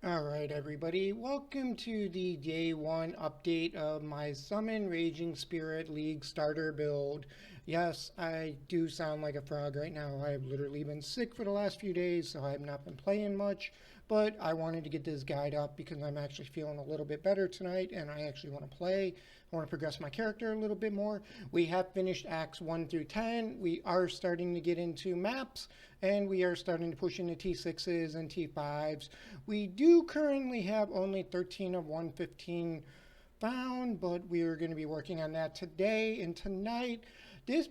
Alright everybody, welcome to the day 1 update of my Summon Raging Spirit League starter build. Yes, I do sound like a frog right now. I've literally been sick for the last few days, so I have not been playing much. But I wanted to get this guide up because I'm actually feeling a little bit better tonight and I actually want to play. I want to progress my character a little bit more. We have finished Acts 1 through 10. We are starting to get into maps and we are starting to push into T6s and T5s. We do currently have only 13 of 115 found, but we are going to be working on that today and tonight. This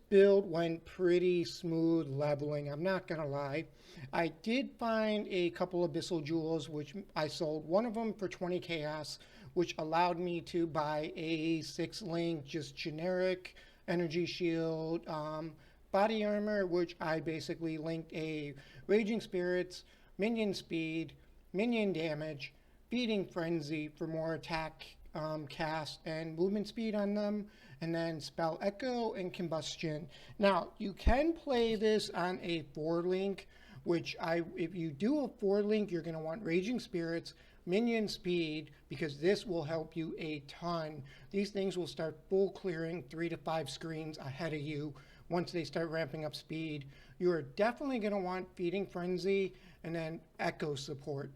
build went pretty smooth leveling, I'm not going to lie. I did find a couple abyssal jewels, which I sold one of them for 20 chaos, which allowed me to buy a 6-link, just generic energy shield, body armor, which I basically linked a Raging Spirits, minion speed, minion damage, feeding frenzy for more attack, cast, and movement speed on them, and then spell echo and combustion. Now you can play this on a 4-link, which if you do a 4-link, you're going to want Raging Spirits, minion speed, because this will help you a ton. These things will start full clearing 3 to 5 screens ahead of you once they start ramping up speed. You are definitely going to want feeding frenzy and then echo support.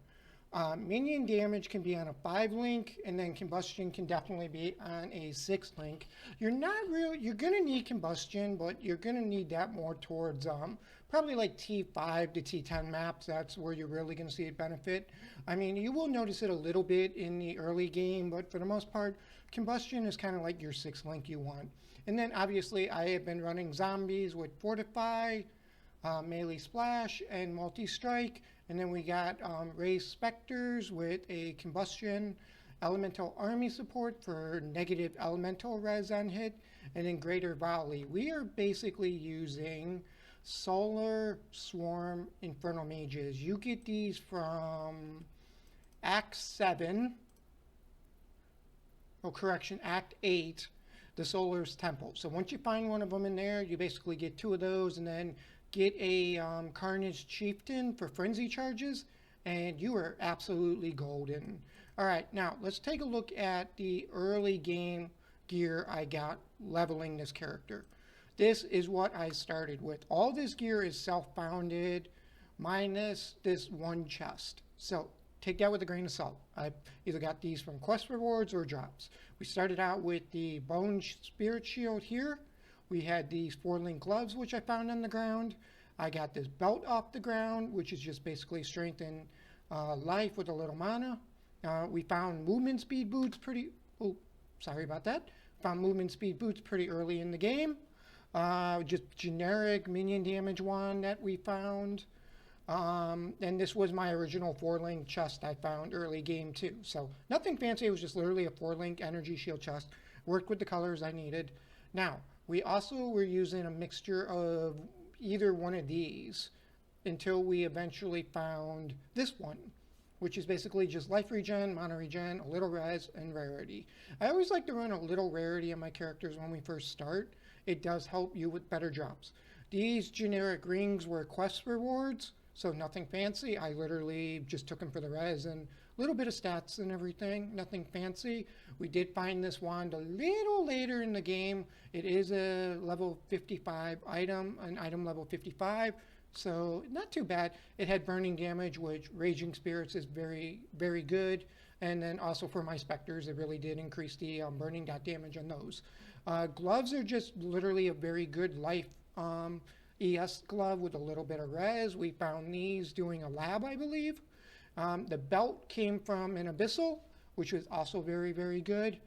Minion damage can be on a 5-link, and then combustion can definitely be on a 6-link. You're going to need combustion, but you're going to need that more towards probably like T5 to T10 maps. That's where you're really going to see it benefit. I mean, you will notice it a little bit in the early game, but for the most part, combustion is kind of like your 6-link you want. And then obviously I have been running zombies with Fortify, melee splash, and multi-strike. And then we got raised specters with a combustion, elemental army support for negative elemental res on hit, and then greater volley. We are basically using solar swarm infernal mages. You get these from Act 7, Act 8, the Solar's Temple. So once you find one of them in there, you basically get 2 of those, and then get a Carnage Chieftain for frenzy charges, and you are absolutely golden. Alright, now let's take a look at the early game gear I got leveling this character. This is what I started with. All this gear is self-founded, minus this one chest. So take that with a grain of salt. I either got these from quest rewards or drops. We started out with the Bone Spirit Shield here. We had these 4-link gloves, which I found on the ground. I got this belt off the ground, which is just basically strength and life with a little mana. We found movement speed boots Found movement speed boots pretty early in the game. Just generic minion damage one that we found. And this was my original 4-link chest I found early game too. So nothing fancy, it was just literally a 4-link energy shield chest. Worked with the colors I needed. Now, we also were using a mixture of either one of these until we eventually found this one, which is basically just life regen, mana regen, a little res, and rarity. I always like to run a little rarity on my characters when we first start. It does help you with better drops. These generic rings were quest rewards, so nothing fancy. I literally just took them for the res and a little bit of stats and everything, nothing fancy. We did find this wand a little later in the game. It is a level 55 item, an item level 55, so not too bad. It had burning damage, which Raging Spirits is very, very good. And then also for my specters, it really did increase the burning damage on those. Gloves are just literally a very good life ES glove with a little bit of res. We found these doing a lab, I believe. The belt came from an abyssal, which was also very, very good.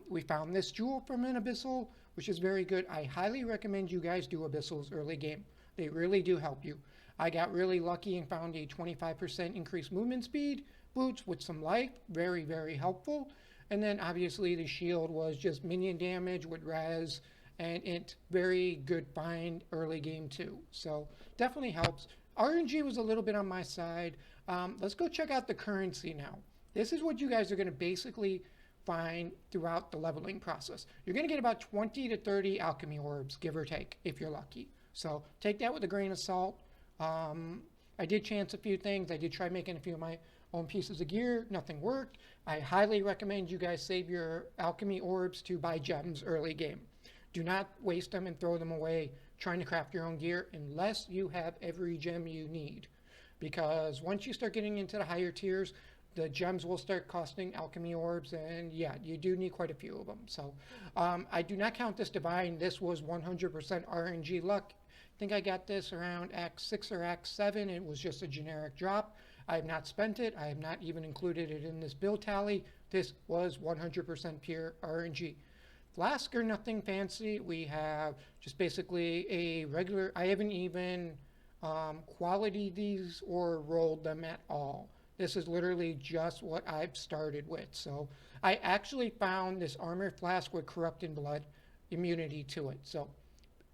We found this jewel from an abyssal, which is very good. I highly recommend you guys do abyssals early game. They really do help you. I got really lucky and found a 25% increased movement speed boots with some life. Very, very helpful. And then obviously the shield was just minion damage with res, and it's very good find early game too. So definitely helps. RNG was a little bit on my side. Let's go check out the currency now. This is what you guys are going to basically find throughout the leveling process. You're going to get about 20 to 30 alchemy orbs, give or take, if you're lucky. So take that with a grain of salt. I did chance a few things. I did try making a few of my own pieces of gear. Nothing worked. I highly recommend you guys save your alchemy orbs to buy gems early game. Do not waste them and throw them away trying to craft your own gear unless you have every gem you need. Because once you start getting into the higher tiers, the gems will start costing alchemy orbs, and yeah, you do need quite a few of them. So I do not count this divine. This was 100% RNG luck. I think I got this around Act 6 or Act 7. It was just a generic drop. I have not spent it. I have not even included it in this build tally. This was 100% pure RNG. Flask are nothing fancy. We have just basically a regular, I haven't even quality these or rolled them at all. This is literally just what I've started with. So I actually found this armor flask with corrupting blood immunity to it. So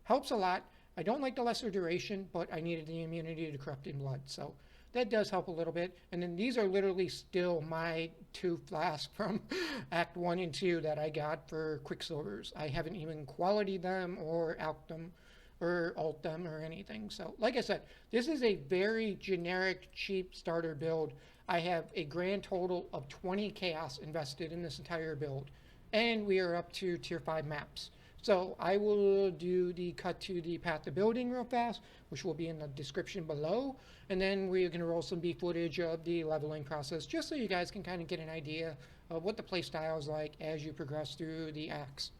helps a lot. I don't like the lesser duration, but I needed the immunity to corrupting blood. So that does help a little bit. And then these are literally still my 2 flasks from Act 1 and 2 that I got for Quicksilvers. I haven't even qualityed them or alched them or alt them or anything. So like I said, this is a very generic, cheap starter build. I have a grand total of 20 chaos invested in this entire build. And we are up to tier 5 maps. So I will do the cut to the path to building real fast, which will be in the description below. And then we're going to roll some B footage of the leveling process, just so you guys can kind of get an idea of what the play style is like as you progress through the acts.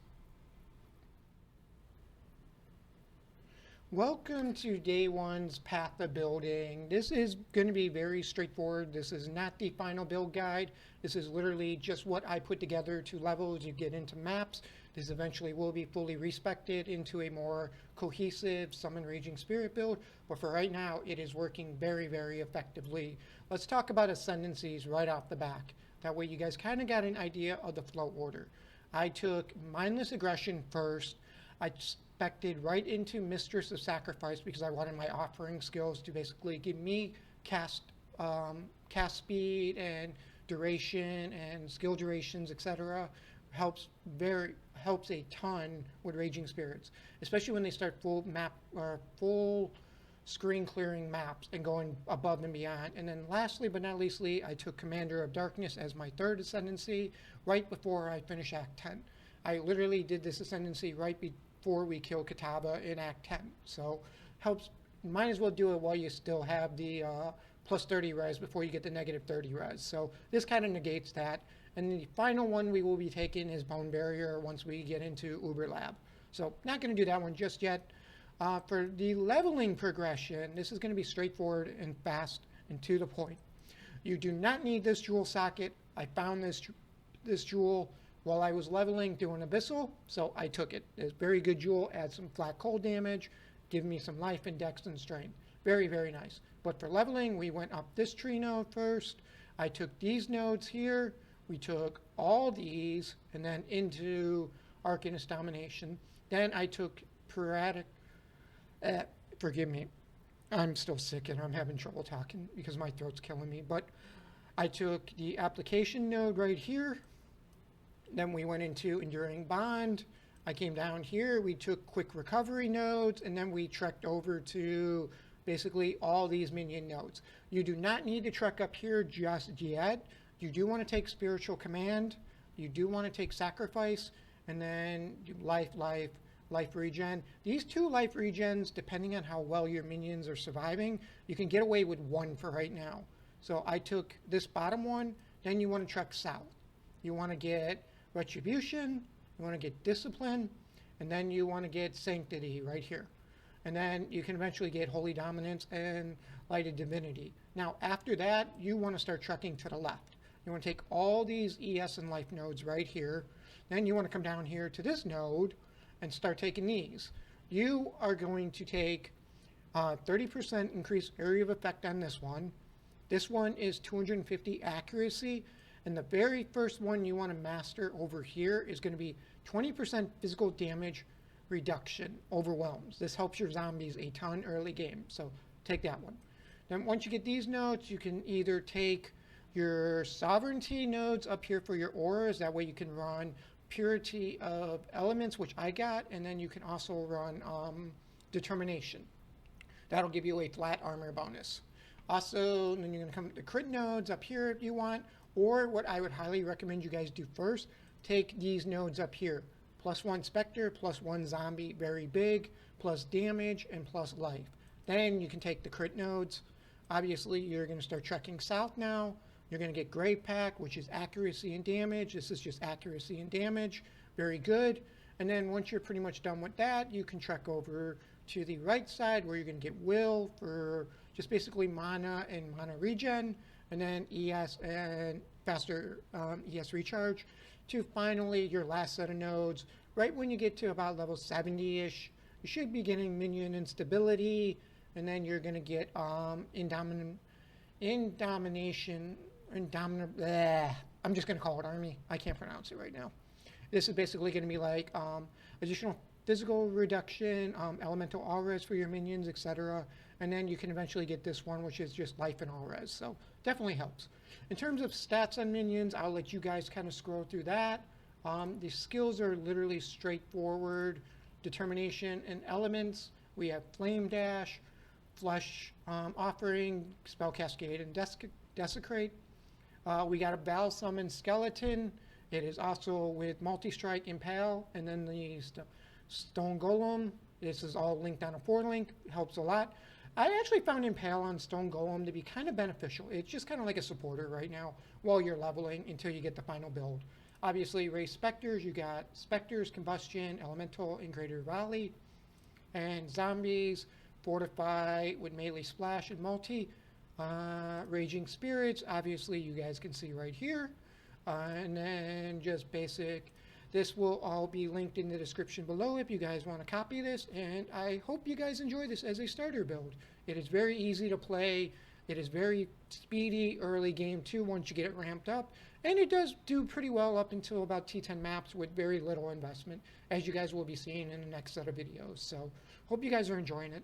Welcome to day 1's path to building. This is going to be very straightforward. This is not the final build guide. This is literally just what I put together to level as you get into maps. This eventually will be fully respected into a more cohesive Summon Raging Spirit build, but for right now it is working very, very effectively. Let's talk about ascendancies right off the back. That way you guys kind of got an idea of the flow order. I took Mindless Aggression first. I expected right into Mistress of Sacrifice because I wanted my offering skills to basically give me cast speed and duration and skill durations, etc. Helps a ton with Raging Spirits, especially when they start full map or full screen clearing maps and going above and beyond. And then lastly but not leastly, I took Commander of Darkness as my 3rd ascendancy right before I finish Act 10. I literally did this ascendancy right before we kill Kataba in Act 10. So helps, might as well do it while you still have the plus 30 res before you get the negative 30 res. So this kind of negates that. And the final one we will be taking is Bone Barrier once we get into Uber Lab. So not going to do that one just yet. For the leveling progression, this is going to be straightforward and fast and to the point. You do not need this jewel socket. I found this jewel while I was leveling doing Abyssal, so I took it. It's a very good jewel, adds some flat cold damage, give me some life and dex and strength. Very, very nice. But for leveling, we went up this tree node first. I took these nodes here. We took all these and then into Arcanist Domination. Then I took Peratic, forgive me, I'm still sick and I'm having trouble talking because my throat's killing me. But I took the application node right here. Then we went into Enduring Bond. I came down here. We took quick recovery nodes, and then we trekked over to basically all these minion nodes. You do not need to trek up here just yet. You do want to take Spiritual Command. You do want to take Sacrifice, and then life regen. These 2 life regens, depending on how well your minions are surviving, you can get away with 1 for right now. So I took this bottom one. Then you want to trek south. You want to get Retribution, you want to get Discipline, and then you want to get Sanctity right here. And then you can eventually get Holy Dominance and Lighted Divinity. Now after that, you want to start trekking to the left. You want to take all these ES and life nodes right here. Then you want to come down here to this node and start taking these. You are going to take 30% increased area of effect on this one. This one is 250 accuracy. And the very first one you want to master over here is going to be 20% physical damage reduction, overwhelms. This helps your zombies a ton early game. So take that one. Then once you get these nodes, you can either take your sovereignty nodes up here for your auras. That way you can run purity of elements, which I got, and then you can also run determination. That'll give you a flat armor bonus. Also, then you're going to come to the crit nodes up here if you want, or what I would highly recommend you guys do first, take these nodes up here. +1 Spectre, +1 Zombie, very big, plus damage, and plus life. Then you can take the crit nodes. Obviously, you're going to start trekking south now. You're going to get Grave Pack, which is accuracy and damage. This is just accuracy and damage. Very good. And then once you're pretty much done with that, you can trek over to the right side where you're going to get Will for just basically mana and mana regen, and then ES and faster ES recharge, to finally your last set of nodes. Right when you get to about level 70-ish, you should be getting minion instability, and then you're going to get Indomination. I'm just going to call it Army. I can't pronounce it right now. This is basically going to be like additional physical reduction, elemental all-res for your minions, etc. And then you can eventually get this one, which is just life and all-res. So definitely helps. In terms of stats on minions, I'll let you guys kind of scroll through that. The skills are literally straightforward. Determination and elements. We have Flame Dash, Flesh Offering, Spell Cascade, and Desecrate. We got a Val Summon Skeleton. It is also with Multi-Strike, Impale, and then the Stone Golem. This is all linked on a 4-link. It helps a lot. I actually found Impale on Stone Golem to be kind of beneficial. It's just kind of like a supporter right now while you're leveling until you get the final build. Obviously, race Spectres. You got Spectres, Combustion, Elemental, and Greater Volley. And Zombies, Fortify with Melee Splash and Multi. Raging Spirits, obviously you guys can see right here. And then just basic. This will all be linked in the description below if you guys want to copy this, and I hope you guys enjoy this as a starter build. It is very easy to play. It is very speedy early game too once you get it ramped up, and it does do pretty well up until about T10 maps with very little investment, as you guys will be seeing in the next set of videos. So hope you guys are enjoying it.